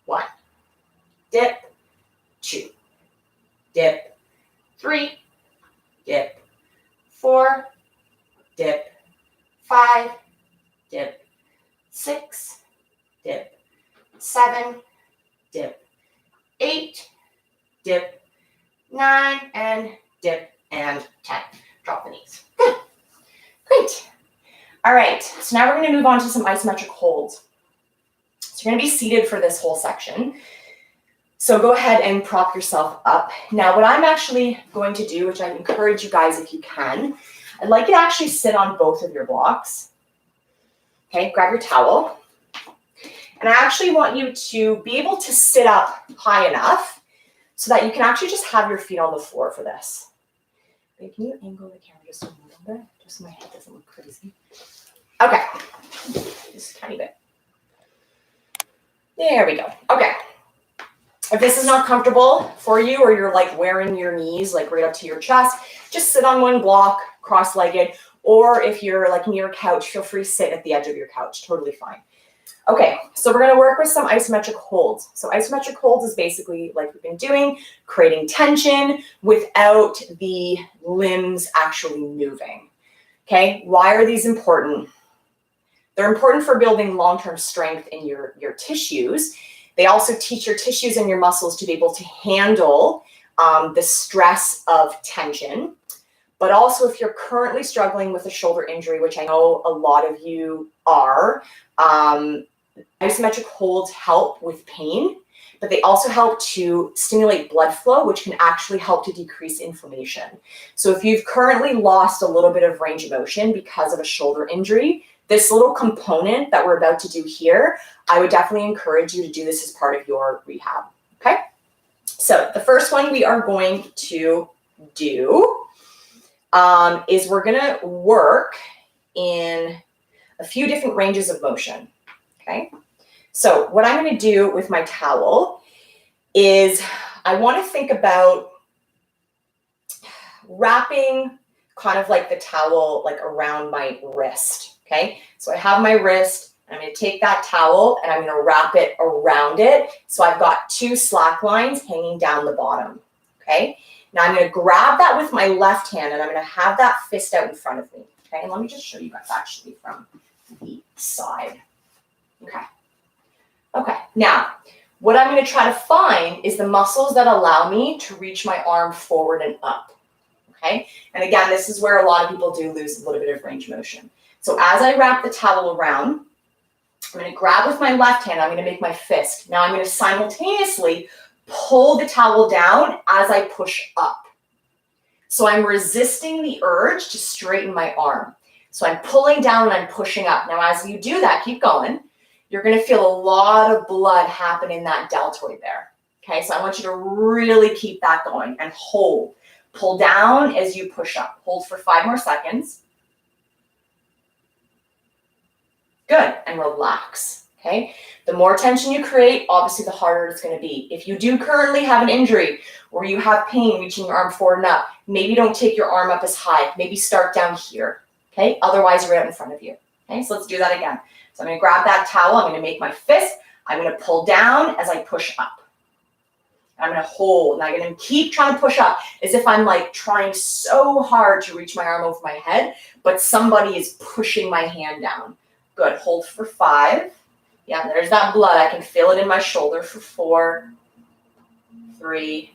1, dip, 2, dip, 3, dip, 4, dip, 5, dip, 6, dip, 7, dip, 8, dip, 9, and dip, and 10. Drop the knees. Good. Great. All right, so now we're going to move on to some isometric holds. So you're going to be seated for this whole section. So go ahead and prop yourself up. Now what I'm actually going to do, which I encourage you guys if you can, I'd like you to actually sit on both of your blocks. Okay, grab your towel. And I actually want you to be able to sit up high enough so that you can actually just have your feet on the floor for this. Okay, can you angle the camera just a little bit? Just so my head doesn't look crazy. Okay, just a tiny bit. There we go. Okay. If this is not comfortable for you or you're like wearing your knees like right up to your chest, just sit on one block, cross-legged, or if you're like near a couch, feel free to sit at the edge of your couch. Totally fine. Okay, so we're going to work with some isometric holds. So isometric holds is basically like we've been doing, creating tension without the limbs actually moving. Okay, why are these important? They're important for building long-term strength in your tissues. They also teach your tissues and your muscles to be able to handle the stress of tension. But also, if you're currently struggling with a shoulder injury, which I know a lot of you are, isometric holds help with pain, but they also help to stimulate blood flow, which can actually help to decrease inflammation. So if you've currently lost a little bit of range of motion because of a shoulder injury, this little component that we're about to do here, I would definitely encourage you to do this as part of your rehab, okay? So the first one we are going to do is we're gonna work in a few different ranges of motion, okay? So what I'm gonna do with my towel is I wanna think about wrapping kind of like the towel like around my wrist, okay? So I have my wrist, I'm gonna take that towel and I'm gonna wrap it around it. So I've got two slack lines hanging down the bottom, okay? Now I'm gonna grab that with my left hand and I'm gonna have that fist out in front of me, okay? And let me just show you guys actually from the side, okay? Okay, now what I'm gonna try to find is the muscles that allow me to reach my arm forward and up, okay? And again, this is where a lot of people do lose a little bit of range of motion. So as I wrap the towel around, I'm gonna grab with my left hand, I'm gonna make my fist. Now I'm gonna simultaneously pull the towel down as I push up. So I'm resisting the urge to straighten my arm. So I'm pulling down and I'm pushing up. Now as you do that, keep going, you're gonna feel a lot of blood happen in that deltoid there. Okay, so I want you to really keep that going and hold. Pull down as you push up. Hold for 5 more seconds. Good, and relax, okay? The more tension you create, obviously the harder it's gonna be. If you do currently have an injury or you have pain reaching your arm forward and up, maybe don't take your arm up as high. Maybe start down here, okay? Otherwise, you're out in front of you, okay? So let's do that again. So I'm gonna grab that towel, I'm gonna make my fist, I'm gonna pull down as I push up. I'm gonna hold, and I'm gonna keep trying to push up as if I'm like trying so hard to reach my arm over my head, but somebody is pushing my hand down. Good, hold for 5. Yeah, there's that blood. I can feel it in my shoulder for 4, 3,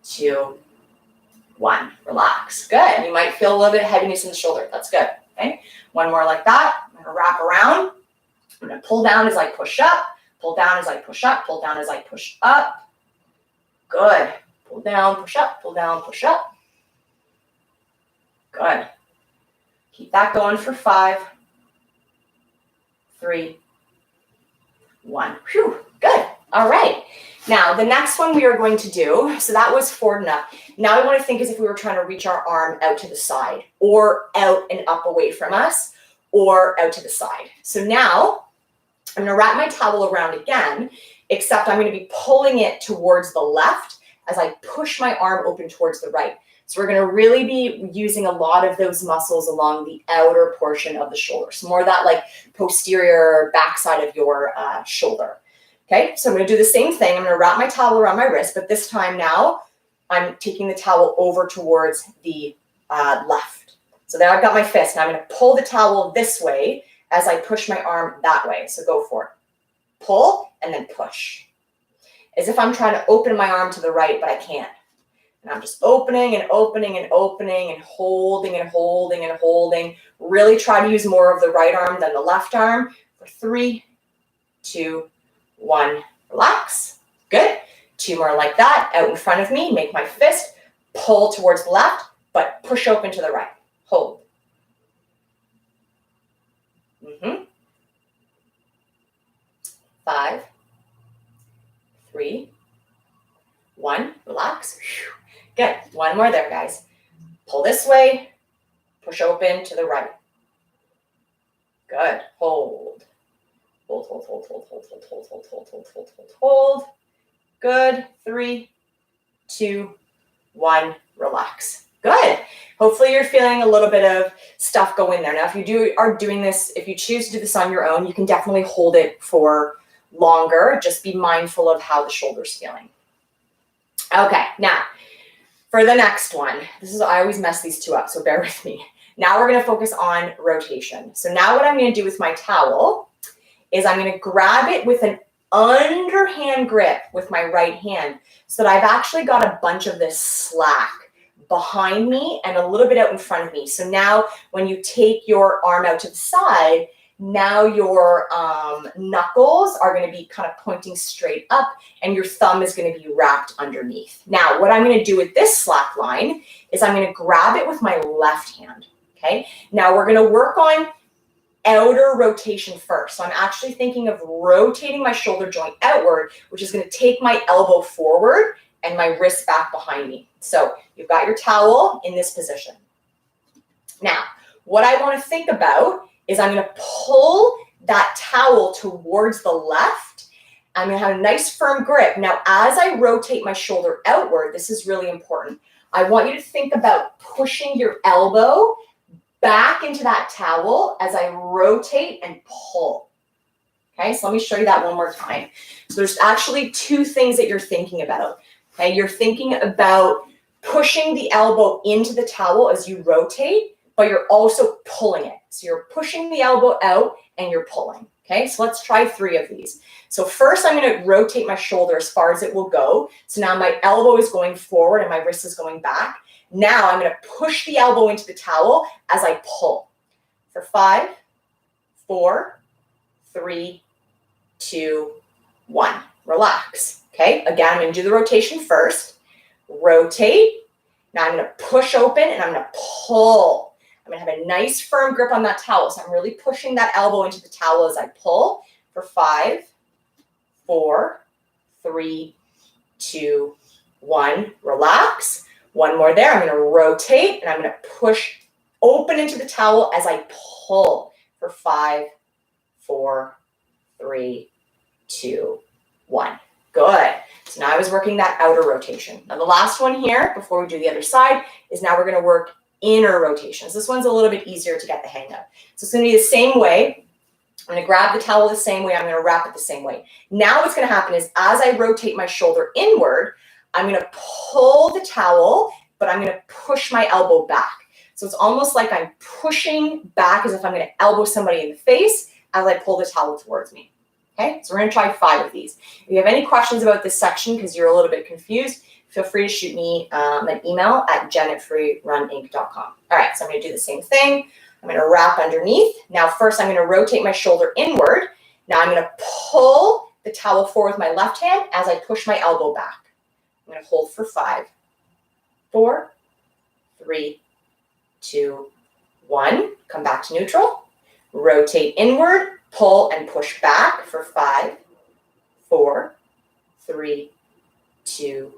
2, 1. Relax. Good. You might feel a little bit of heaviness in the shoulder. That's good. Okay. One more like that. I'm going to wrap around. I'm going to pull down as I push up. Pull down as I push up. Pull down as I push up. Good. Pull down, push up. Pull down, push up. Good. Keep that going for 5, 3, 1. Whew, good. All right. Now, the next one we are going to do, so that was forward and up. Now I want to think as if we were trying to reach our arm out to the side or out and up away from us or out to the side. So now I'm going to wrap my towel around again, except I'm going to be pulling it towards the left as I push my arm open towards the right. So we're going to really be using a lot of those muscles along the outer portion of the shoulder. So more of that like posterior backside of your shoulder. Okay, so I'm going to do the same thing. I'm going to wrap my towel around my wrist, but this time now I'm taking the towel over towards the left. So now I've got my fist. Now I'm going to pull the towel this way as I push my arm that way. So go for it. Pull and then push. As if I'm trying to open my arm to the right, but I can't. And I'm just opening and opening and opening and holding and holding and holding. Really try to use more of the right arm than the left arm. For 3, 2, 1. Relax. Good. 2 more like that. Out in front of me. Make my fist. Pull towards the left, but push open to the right. Hold. 5, 3, 1. Relax. Good. 1 more there, guys. Pull this way. Push open to the right. Good. Hold. Hold, hold, hold, hold, hold, hold, hold, hold, hold, hold, hold, hold, hold. Good. 3, 2, 1. Relax. Good. Hopefully you're feeling a little bit of stuff go in there. Now, if you are doing this, if you choose to do this on your own, you can definitely hold it for longer. Just be mindful of how the shoulder's feeling. Okay. Now, for the next one, I always mess these two up, so bear with me. Now we're gonna focus on rotation. So now what I'm gonna do with my towel is I'm gonna grab it with an underhand grip with my right hand so that I've actually got a bunch of this slack behind me and a little bit out in front of me. So now when you take your arm out to the side, now your knuckles are going to be kind of pointing straight up and your thumb is going to be wrapped underneath. Now, what I'm going to do with this slack line is I'm going to grab it with my left hand, okay? Now we're going to work on outer rotation first. So I'm actually thinking of rotating my shoulder joint outward, which is going to take my elbow forward and my wrist back behind me. So you've got your towel in this position. Now, what I want to think about is I'm going to pull that towel towards the left. I'm going to have a nice firm grip. Now, as I rotate my shoulder outward, this is really important. I want you to think about pushing your elbow back into that towel as I rotate and pull. Okay, so let me show you that one more time. So there's actually two things that you're thinking about. Okay, you're thinking about pushing the elbow into the towel as you rotate, but you're also pulling it. So you're pushing the elbow out and you're pulling. Okay, so let's try 3 of these. So first I'm going to rotate my shoulder as far as it will go. So now my elbow is going forward and my wrist is going back. Now I'm going to push the elbow into the towel as I pull. For 5, 4, 3, 2, 1. Relax. Okay, again, I'm going to do the rotation first. Rotate. Now I'm going to push open and I'm going to pull. I'm going to have a nice firm grip on that towel. So I'm really pushing that elbow into the towel as I pull. For 5, 4, 3, 2, 1. Relax. One more there. I'm going to rotate and I'm going to push open into the towel as I pull. For 5, 4, 3, 2, 1. Good. So now I was working that outer rotation. Now the last one here, before we do the other side, is now we're going to work inner rotations. This one's a little bit easier to get the hang of. So it's going to be the same way. I'm going to grab the towel the same way. I'm going to wrap it the same way. Now what's going to happen is as I rotate my shoulder inward, I'm going to pull the towel, but I'm going to push my elbow back. So it's almost like I'm pushing back as if I'm going to elbow somebody in the face as I pull the towel towards me. Okay, so we're going to try 5 of these. If you have any questions about this section because you're a little bit confused, feel free to shoot me an email at jen@freeruninc.com. All right, so I'm going to do the same thing. I'm going to wrap underneath. Now first I'm going to rotate my shoulder inward. Now I'm going to pull the towel forward with my left hand as I push my elbow back. I'm going to hold for 5, 4, 3, 2, 1. Come back to neutral. Rotate inward, pull and push back for 5, 4, 3, 2,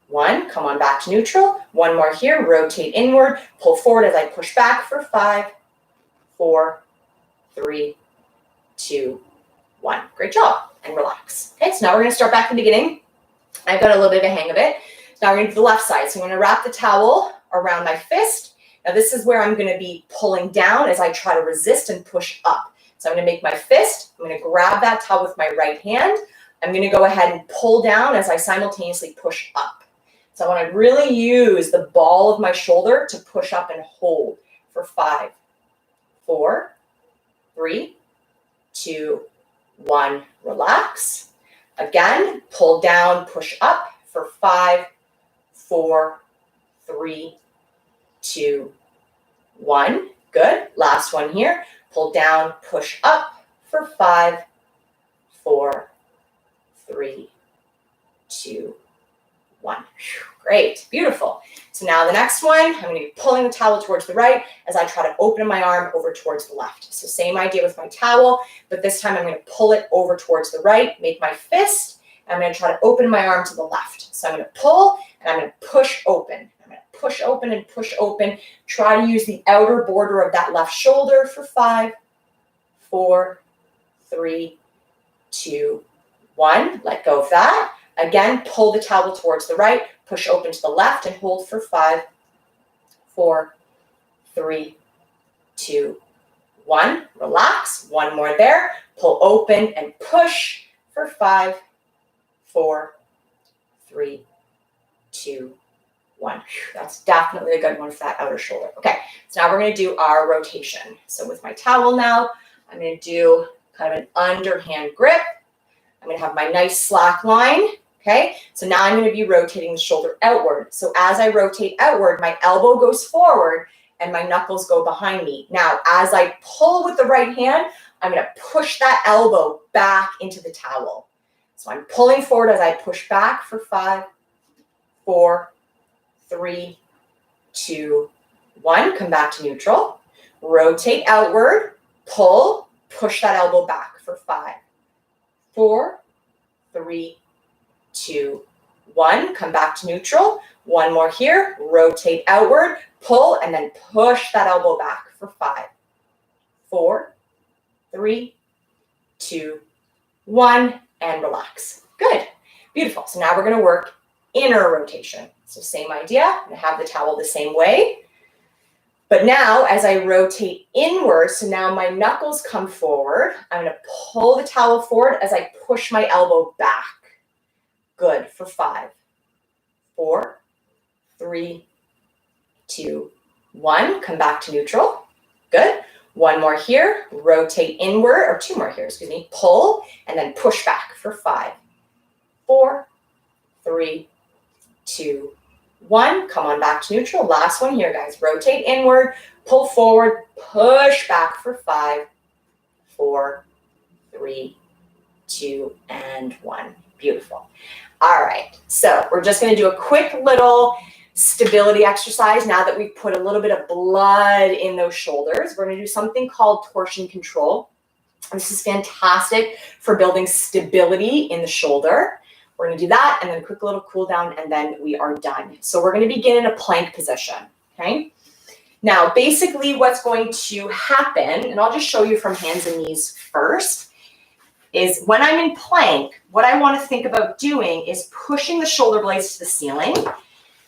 1. Come on back to neutral. One more here. Rotate inward, pull forward as I push back for 5, 4, 3, 2, 1. Great job. And relax. Okay, so now we're going to start back at the beginning. I've got a little bit of a hang of it. Now we're going to do the left side. So I'm going to wrap the towel around my fist. Now this is where I'm going to be pulling down as I try to resist and push up. So I'm going to make my fist. I'm going to grab that towel with my right hand. I'm going to go ahead and pull down as I simultaneously push up. So I want to really use the ball of my shoulder to push up and hold for 5, 4, 3, 2, 1. Relax. Again, pull down, push up for 5, 4, 3, 2, 1. Good. Last one here. Pull down, push up for 5, 4, 3, 2, 1. Great. Beautiful. So now the next one, I'm going to be pulling the towel towards the right as I try to open my arm over towards the left. So same idea with my towel, but this time I'm going to pull it over towards the right, make my fist, and I'm going to try to open my arm to the left. So I'm going to pull and I'm going to push open. I'm going to push open and push open. Try to use the outer border of that left shoulder for 5, 4, 3, 2, 1. Let go of that. Again, pull the towel towards the right, push open to the left, and hold for 5, 4, 3, 2, 1. Relax. One more there. Pull open and push for 5, 4, 3, 2, 1. That's definitely a good one for that outer shoulder. Okay, so now we're going to do our rotation. So with my towel now, I'm going to do kind of an underhand grip. I'm going to have my nice slack line. Okay, so now I'm going to be rotating the shoulder outward. So as I rotate outward, my elbow goes forward and my knuckles go behind me. Now, as I pull with the right hand, I'm going to push that elbow back into the towel. So I'm pulling forward as I push back for 5, 4, 3, 2, 1. Come back to neutral. Rotate outward, pull, push that elbow back for 5, 4, 3, 2, 1. Come back to neutral. One more here. Rotate outward, pull, and then push that elbow back for 5, 4, 3, 2, 1, and relax. Good. Beautiful. So now we're going to work inner rotation. So same idea. I'm going to have the towel the same way. But now as I rotate inward, so now my knuckles come forward, I'm going to pull the towel forward as I push my elbow back. Good. For 5, 4, 3, 2, 1. Come back to neutral. Good. One more here. Rotate inward, or 2 more here, excuse me. Pull and then push back for 5, 4, 3, 2, 1. Come on back to neutral. Last one here, guys. Rotate inward, pull forward, push back for 5, 4, 3, 2, and 1. Beautiful. All right. So we're just going to do a quick little stability exercise now that we've put a little bit of blood in those shoulders. We're going to do something called torsion control. This is fantastic for building stability in the shoulder. We're going to do that and then a quick little cool down and then we are done. So we're going to begin in a plank position. Okay. Now, basically what's going to happen, and I'll just show you from hands and knees first, is when I'm in plank, what I want to think about doing is pushing the shoulder blades to the ceiling.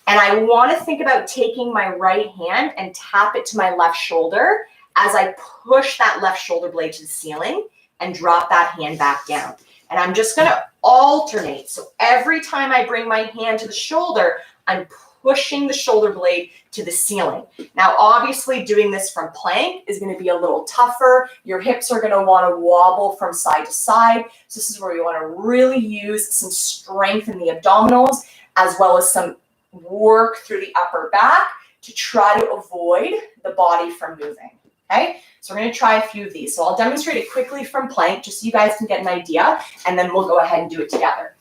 And I want to think about taking my right hand and tap it to my left shoulder as I push that left shoulder blade to the ceiling and drop that hand back down. And I'm just going to alternate. So every time I bring my hand to the shoulder, I'm pushing the shoulder blade to the ceiling. Now, obviously doing this from plank is going to be a little tougher. Your hips are going to want to wobble from side to side. So this is where you want to really use some strength in the abdominals as well as some work through the upper back to try to avoid the body from moving. Okay, so we're going to try a few of these. So I'll demonstrate it quickly from plank just so you guys can get an idea, and then we'll go ahead and do it together.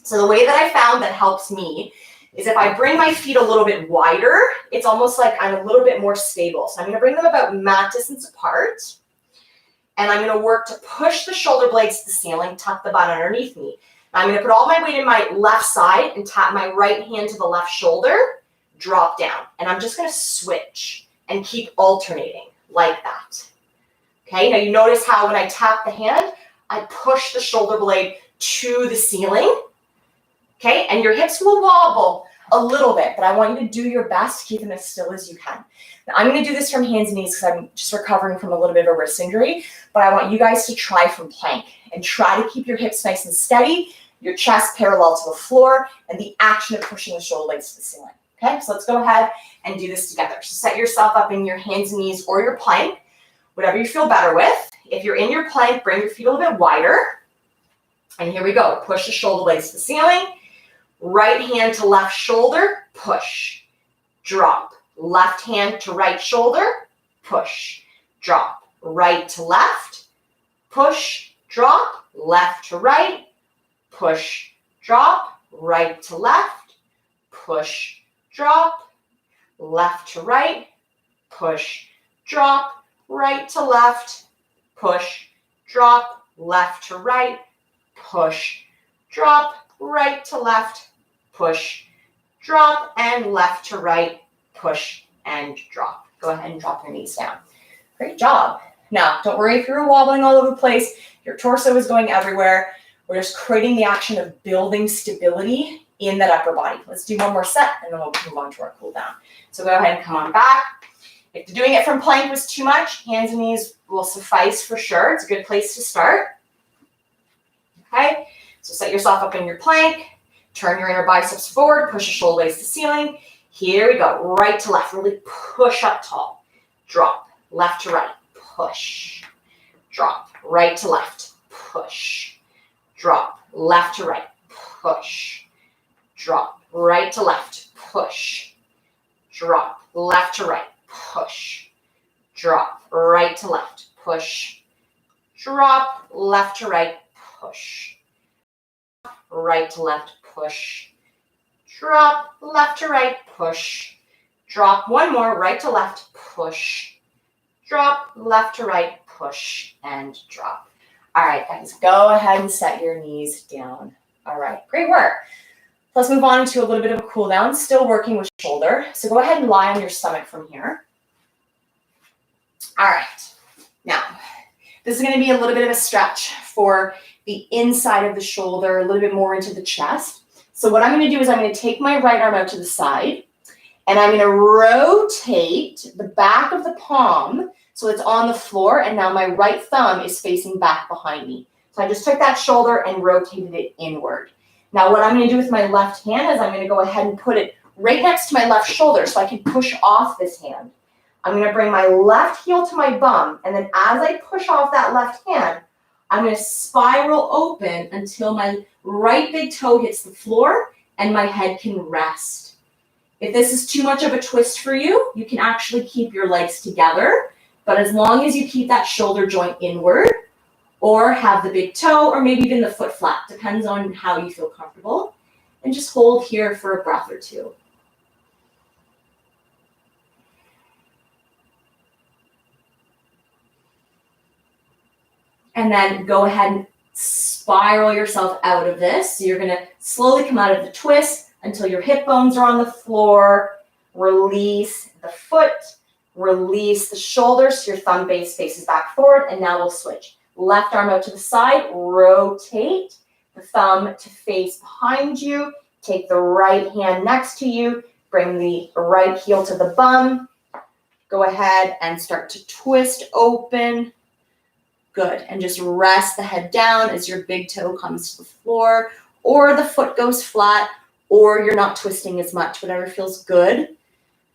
So the way that I found that helps me is if I bring my feet a little bit wider, it's almost like I'm a little bit more stable. So I'm going to bring them about mat distance apart, and I'm going to work to push the shoulder blades to the ceiling, tuck the butt underneath me. I'm going to put all my weight in my left side and tap my right hand to the left shoulder, drop down. And I'm just going to switch and keep alternating like that. Okay, now you notice how when I tap the hand, I push the shoulder blade to the ceiling. Okay, and your hips will wobble a little bit, but I want you to do your best to keep them as still as you can. Now, I'm going to do this from hands and knees because I'm just recovering from a little bit of a wrist injury, but I want you guys to try from plank and try to keep your hips nice and steady, your chest parallel to the floor, and the action of pushing the shoulder blades to the ceiling. Okay, so let's go ahead and do this together. So set yourself up in your hands and knees or your plank, whatever you feel better with. If you're in your plank, bring your feet a little bit wider. And here we go. Push the shoulder blades to the ceiling. Right hand to left shoulder, push, drop. Left hand to right shoulder, push, drop. Right to left, push, drop. Left to right, push, drop. Right to left, push, drop. Left to right, push, drop. Right to left, push, drop. Left to right, push, drop. Right to left, push, drop, and left to right, push, and drop. Go ahead and drop your knees down. Great job. Now, don't worry if you're wobbling all over the place. Your torso is going everywhere. We're just creating the action of building stability in that upper body. Let's do one more set, and then we'll move on to our cool down. So go ahead and come on back. If doing it from plank was too much, hands and knees will suffice for sure. It's a good place to start. Okay. So set yourself up in your plank, turn your inner biceps forward, push your shoulder blades to the ceiling. Here we go. Right to left. Really push up tall. Drop. Left to right. Push. Drop. Right to left. Push. Drop. Left to right. Push. Drop. Right to left. Push. Drop. Left to right. Push. Drop. Right to left. Push. Drop. Left to right. Push. Right to left. Push. Drop. Left to right. Push. Drop. One more. Right to left. Push. Drop. Left to right. Push. And drop. All right, guys. Go ahead and set your knees down. All right. Great work. Let's move on to a little bit of a cool down. Still working with shoulder. So go ahead and lie on your stomach from here. All right. Now, this is going to be a little bit of a stretch for the inside of the shoulder, a little bit more into the chest. So what I'm going to do is I'm going to take my right arm out to the side, and I'm going to rotate the back of the palm so it's on the floor, and now my right thumb is facing back behind me. So I just took that shoulder and rotated it inward. Now what I'm going to do with my left hand is I'm going to go ahead and put it right next to my left shoulder so I can push off this hand. I'm going to bring my left heel to my bum, and then as I push off that left hand, I'm going to spiral open until my right big toe hits the floor and my head can rest. If this is too much of a twist for you, you can actually keep your legs together, but as long as you keep that shoulder joint inward or have the big toe or maybe even the foot flat, depends on how you feel comfortable, and just hold here for a breath or two. And then go ahead and spiral yourself out of this. So you're going to slowly come out of the twist until your hip bones are on the floor. Release the foot. Release the shoulders so your thumb base faces back forward. And now we'll switch. Left arm out to the side. Rotate the thumb to face behind you. Take the right hand next to you. Bring the right heel to the bum. Go ahead and start to twist open. Good. And just rest the head down as your big toe comes to the floor, or the foot goes flat, or you're not twisting as much, whatever feels good.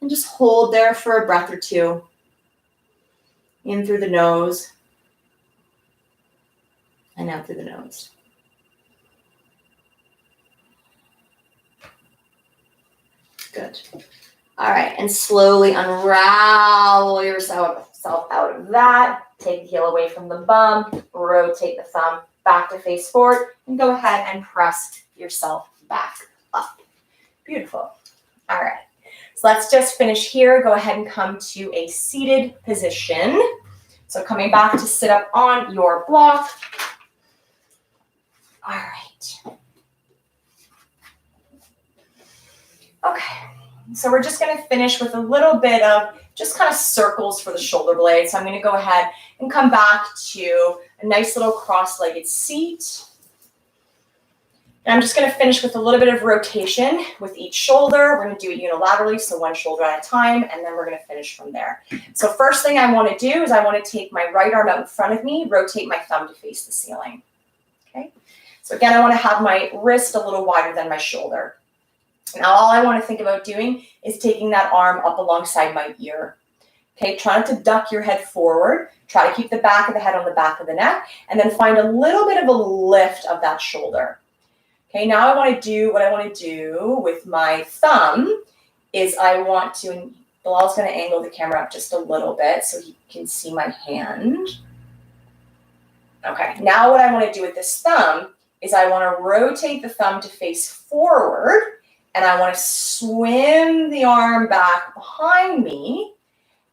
And just hold there for a breath or two. In through the nose and out through the nose. Good. All right. And slowly unravel yourself out of that. Take the heel away from the bum, rotate the thumb back to face forward, and go ahead and press yourself back up. Beautiful. All right. So let's just finish here. Go ahead and come to a seated position. So coming back to sit up on your block. All right. Okay. So we're just going to finish with a little bit of just kind of circles for the shoulder blades. So I'm going to go ahead and come back to a nice little cross-legged seat. And I'm just going to finish with a little bit of rotation with each shoulder. We're going to do it unilaterally, so one shoulder at a time, and then we're going to finish from there. So first thing I want to do is I want to take my right arm out in front of me, rotate my thumb to face the ceiling. Okay. So again, I want to have my wrist a little wider than my shoulder. Now, all I want to think about doing is taking that arm up alongside my ear. Okay, try not to duck your head forward. Try to keep the back of the head on the back of the neck, and then find a little bit of a lift of that shoulder. Okay, now I want to do what I want to do with my thumb is I want to, and Bilal's going to angle the camera up just a little bit so he can see my hand. Okay, now what I want to do with this thumb is I want to rotate the thumb to face forward. And I want to swim the arm back behind me.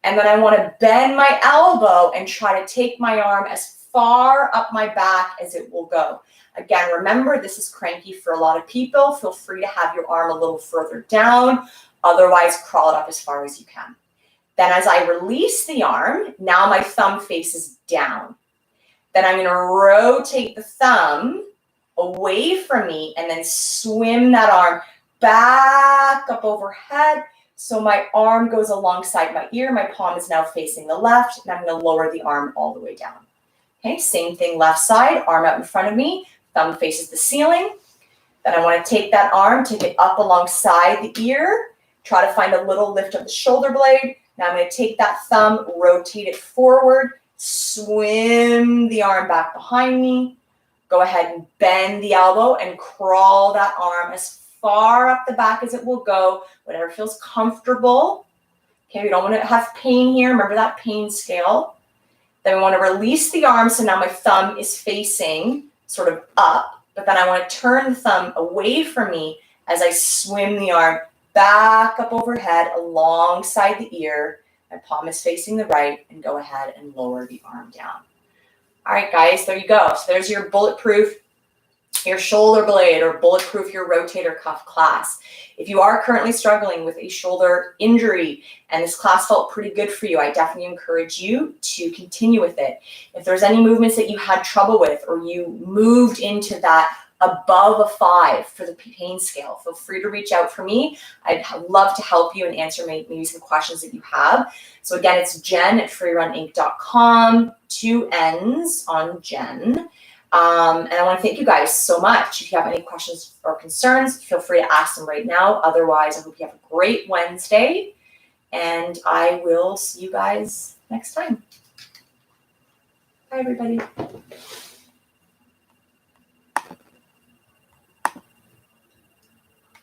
And then I want to bend my elbow and try to take my arm as far up my back as it will go. Again, remember, this is cranky for a lot of people. Feel free to have your arm a little further down. Otherwise, crawl it up as far as you can. Then as I release the arm, now my thumb faces down. Then I'm going to rotate the thumb away from me and then swim that arm back up overhead. So my arm goes alongside my ear. My palm is now facing the left, and I'm going to lower the arm all the way down. Okay, same thing, left side, arm out in front of me, thumb faces the ceiling. Then I want to take that arm, take it up alongside the ear, Try to find a little lift of the shoulder blade. Now I'm going to take that thumb, rotate it forward, swim the arm back behind me. Go ahead and bend the elbow and crawl that arm as far up the back as it will go, whatever feels comfortable. Okay, we don't want to have pain here. Remember that pain scale. Then we want to release the arm, so now my thumb is facing sort of up, but then I want to turn the thumb away from me as I swim the arm back up overhead alongside the ear. My palm is facing the right, and go ahead and lower the arm down. All right, guys, there you go. So there's your bulletproof, your shoulder blade, or bulletproof your rotator cuff class. If you are currently struggling with a shoulder injury and this class felt pretty good for you, I definitely encourage you to continue with it. If there's any movements that you had trouble with, or you moved into that above a 5 for the pain scale, feel free to reach out for me. I'd love to help you and answer maybe some questions that you have. So again, it's jen@freeruninc.com, 2 N's on Jen. And I want to thank you guys so much. If you have any questions or concerns, feel free to ask them right now. Otherwise, I hope you have a great Wednesday, and I will see you guys next time. Bye, everybody.